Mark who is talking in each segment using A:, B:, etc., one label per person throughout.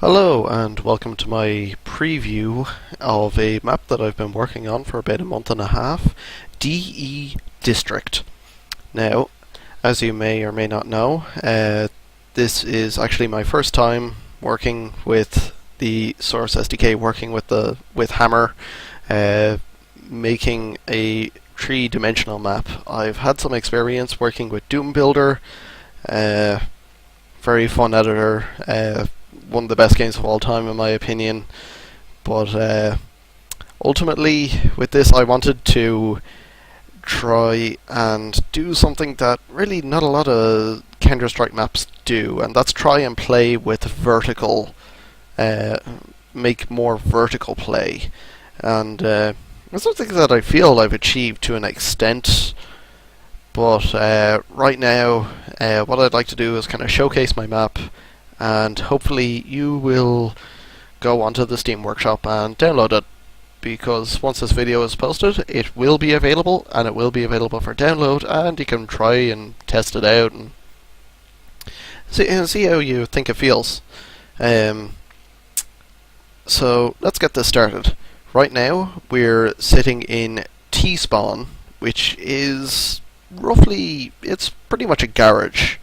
A: Hello and welcome to my preview of a map that I've been working on for about a month and a half, DE District. Now, as you may or may not know, this is actually my first time working with the Source SDK, working with Hammer, making a three-dimensional map. I've had some experience working with Doom Builder, very fun editor, one of the best games of all time in my opinion, but ultimately with this I wanted to try and do something that really not a lot of Counter-Strike maps do, and that's try and play with vertical, make more vertical play, and it's something that I feel I've achieved to an extent. But right now, what I'd like to do is kind of showcase my map, and hopefully you will go onto the Steam Workshop and download it, because once this video is posted it will be available, and it will be available for download, and you can try and test it out and see how you think it feels. So let's get this started. Right now we're sitting in T-spawn, which is roughly, it's pretty much a garage.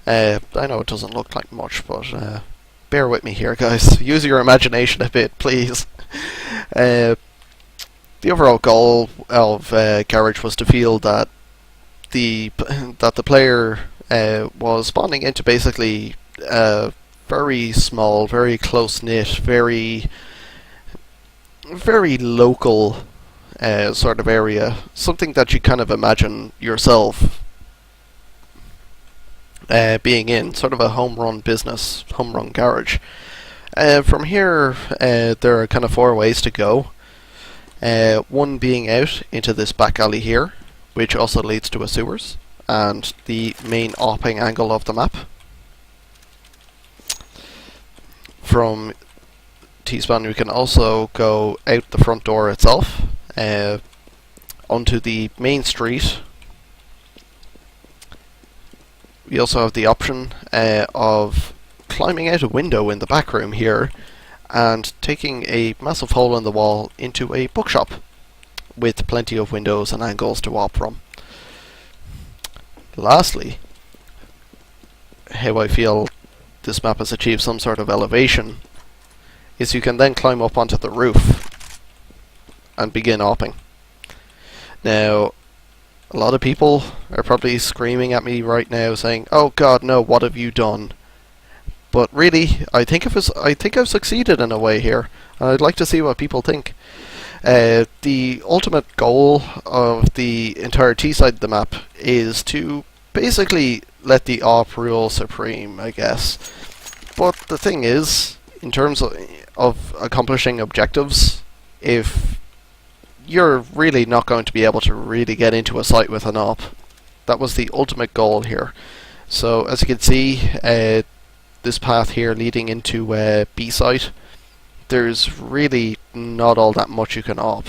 A: I know it doesn't look like much, but bear with me here, guys. Use your imagination a bit, please. The overall goal of Garage was to feel that the player was spawning into basically a very small, very close-knit, very local sort of area. Something that you kind of imagine yourself being in, sort of a home-run business, home-run garage. From here, there are kind of four ways to go. One being out into this back alley here, which also leads to a sewers, and the main opping angle of the map. From T-spawn we can also go out the front door itself, onto the main street. We also have the option of climbing out a window in the back room here and taking a massive hole in the wall into a bookshop with plenty of windows and angles to op from. Lastly, how I feel this map has achieved some sort of elevation is you can then climb up onto the roof and begin opping. Now, a lot of people are probably screaming at me right now saying, "Oh God, no! What have you done?" But really, I think I've succeeded in a way here, and I'd like to see what people think. The ultimate goal of the entire T side of the map is to basically let the op rule supreme, I guess. But the thing is, in terms of accomplishing objectives, if you're really not going to be able to really get into a site with an op. That was the ultimate goal here. So as you can see, this path here leading into B site, there's really not all that much you can op,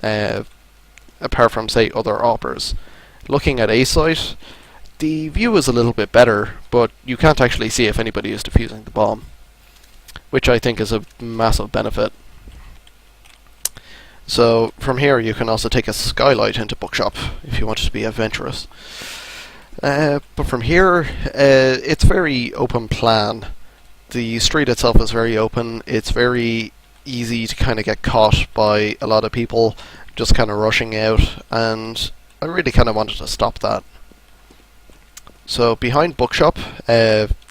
A: apart from say other oppers. Looking at A site, the view is a little bit better, but you can't actually see if anybody is defusing the bomb, which I think is a massive benefit. So from here you can also take a skylight into bookshop if you want to be adventurous. But from here it's very open plan. The street itself is very open. It's very easy to kind of get caught by a lot of people just kind of rushing out, and I really kind of wanted to stop that. So behind bookshop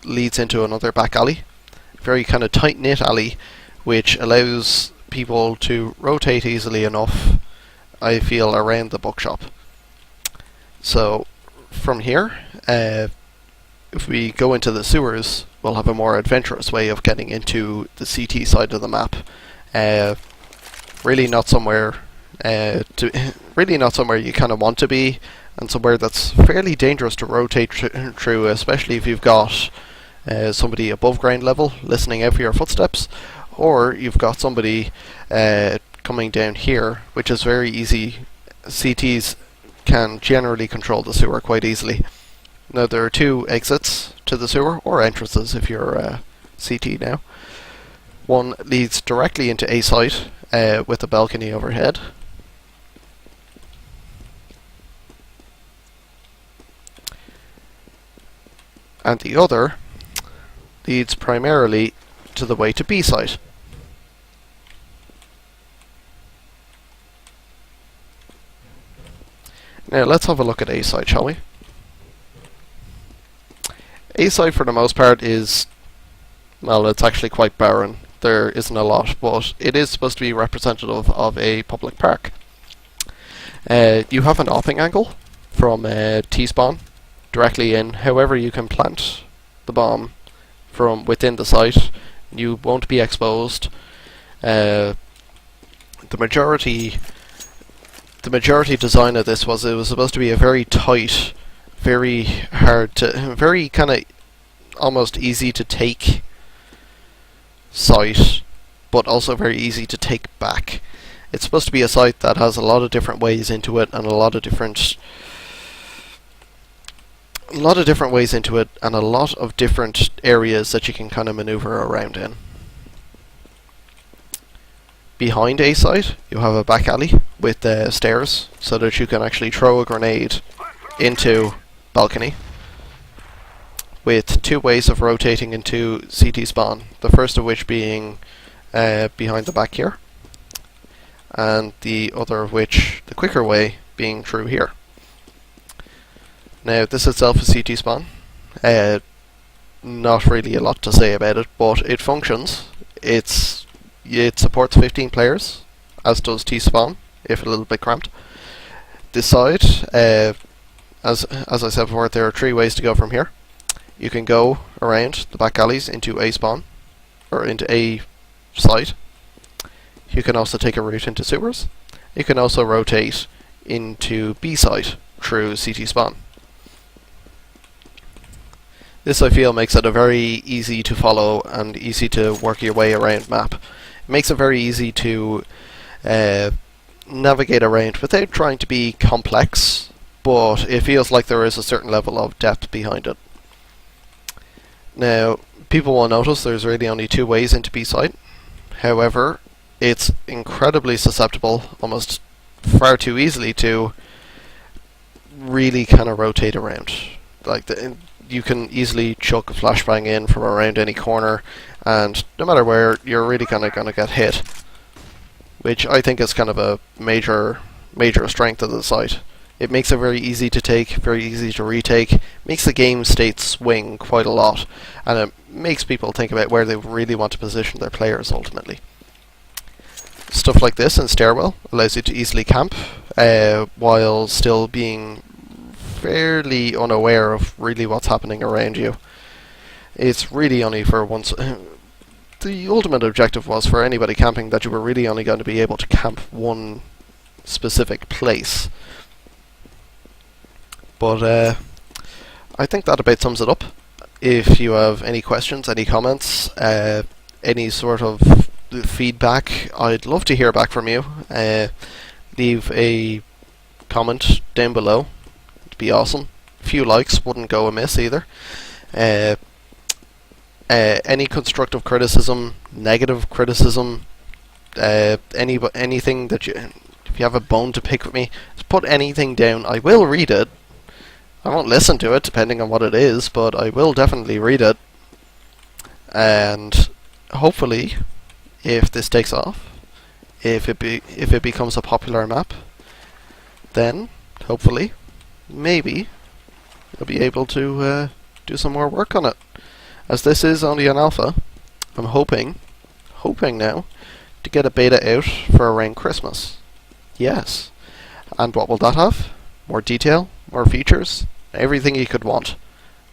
A: leads into another back alley, very kind of tight-knit alley, which allows people to rotate easily enough, I feel, around the bookshop. So from here, if we go into the sewers, we'll have a more adventurous way of getting into the CT side of the map. Really not somewhere really not somewhere you kind of want to be, and somewhere that's fairly dangerous to rotate through, especially if you've got somebody above ground level listening out for your footsteps, or you've got somebody coming down here, which is very easy. CTs can generally control the sewer quite easily. Now there are two exits to the sewer, or entrances if you're CT now. One leads directly into A site with a balcony overhead. And the other leads primarily to the way to B site. Now let's have a look at A site, shall we? A site for the most part is, well, it's actually quite barren. There isn't a lot, but it is supposed to be representative of a public park. You have an opping angle from T-spawn directly in. However, you can plant the bomb from within the site. You won't be exposed. The majority design of this was it was supposed to be a very tight, very hard to, very kind of almost easy to take site, but also very easy to take back. It's supposed to be a site that has a lot of different ways into it, and a lot of different areas that you can kind of maneuver around in. Behind A site, you have a back alley with stairs, so that you can actually throw a grenade into balcony, with two ways of rotating into CT spawn. The first of which being behind the back here, and the other of which, the quicker way, being through here. Now this itself is CT spawn. Not really a lot to say about it, but it functions. It supports 15 players, as does T-spawn, if a little bit cramped. This side, as I said before, there are three ways to go from here. You can go around the back alleys into A spawn, or into A site. You can also take a route into sewers. You can also rotate into B site through CT spawn. This, I feel, makes it a very easy to follow and easy to work your way around map. It makes it very easy to navigate around without trying to be complex, but it feels like there is a certain level of depth behind it. Now, people will notice there's really only two ways into B site. However, it's incredibly susceptible, almost far too easily, to really kind of rotate around. Like, you can easily chuck a flashbang in from around any corner, and no matter where, you're really kind of going to get hit, which I think is kind of a major strength of the site. It makes it very easy to take, very easy to retake, makes the game state swing quite a lot, and it makes people think about where they really want to position their players ultimately. Stuff like this in Stairwell allows you to easily camp, while still being fairly unaware of really what's happening around you. It's really only for once. The ultimate objective was for anybody camping that you were really only going to be able to camp one specific place. But I think that about sums it up. If you have any questions, any comments, any sort of feedback, I'd love to hear back from you. Leave a comment down below. It'd be awesome. A few likes wouldn't go amiss either. Any constructive criticism, negative criticism, anything that if you have a bone to pick with me, just put anything down. I will read it. I won't listen to it, depending on what it is, but I will definitely read it. And hopefully, if this takes off, if it becomes a popular map, then hopefully, maybe, I'll be able to do some more work on it. As this is only an alpha, I'm hoping now, to get a beta out for around Christmas. Yes. And what will that have? More detail, more features, everything you could want.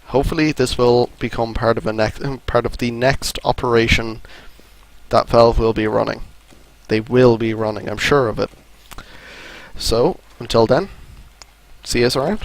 A: Hopefully this will become part of the next operation that Valve will be running. They will be running, I'm sure of it. So, until then, see us around.